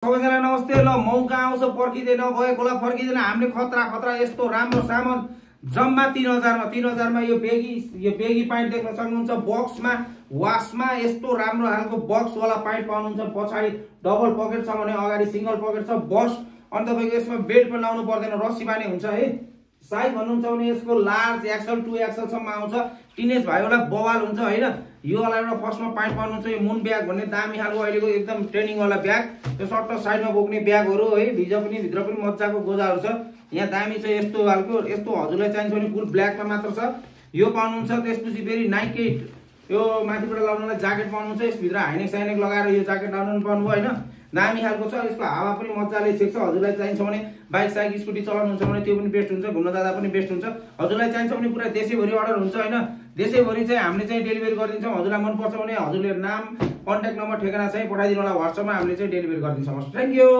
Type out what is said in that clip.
सबैजना नमस्ते। ल मौका आउँछ पर्खिँदैन गएकोलाई फर्किँदैन। हामीले खतरा खतरा यस्तो राम्रो सामान जम्मा 3000 मा 3000 मा यो बेगी प्यान्ट देख्न सक्नुहुन्छ। बक्समा वासमा यस्तो राम्रो खालको बक्स वाला प्यान्ट पाउनुहुन्छ। पछाडी डबल पकेट छ भने अगाडि सिंगल पकेट छ। बस अनि तपाईको यसमा बेल्ट पनि लाउनु पर्दैन, रस्सी बाने हुन्छ है। साइज भन्नुहुन्छ भने यसको लार्ज एक्सएल 2XL सम्म आउँछ। टिनेज भाइहरूलाई बवाल हुन्छ हैन। यो वाला एउटा फर्स्टमा प्यान्ट पाउनुहुन्छ। यो मुन ब्याग भन्ने दामी खालको अहिलेको एकदम ट्रेनिङ वाला ब्याग। यो सर्ट साइडमा बोक्ने ब्यागहरु है, भित्र पनि मज्जाको गोजाहरु छ। यहाँ दामी छ यस्तो खालको। यस्तो हजुरलाई चाहिन्छ भने फुल ब्ल्याकमा मात्र छ। यो पाउनुहुन्छ। त्यसपछि फेरि नाइकी यो माथिबाट लाउनलाई ज्याकेट पाउनुहुन्छ। यसभित्र हाइनेक साइनेक लगाएर यो ज्याकेट लाउन पाउनुभयो हैन। दामी खालको छ। यसको हावा पनि मज्जाले छेक्छ। हजुरलाई चाहिन्छ भने बाइक साइक स्कुटी चलाउनुहुन्छ भने त्यो पनि बेस्ट हुन्छ। घुम्न जाँदा पनि बेस्ट हुन्छ। हजुरलाई चाहिन्छ भने पुरा देशैभरि अर्डर हुन्छ हैन। देशैभरि चाहिँ हामीले चाहिँ डेलिभरी गरिदिन्छौँ। हजुरलाई मन पर्छ भने हजुरले नाम, कन्ट्याक्ट नम्बर, ठेगाना चाहिँ पठाइदिनु होला व्हाट्सएपमा। हामीले चाहिँ डेलिभरी गरिदिन्छौँ। Thank you.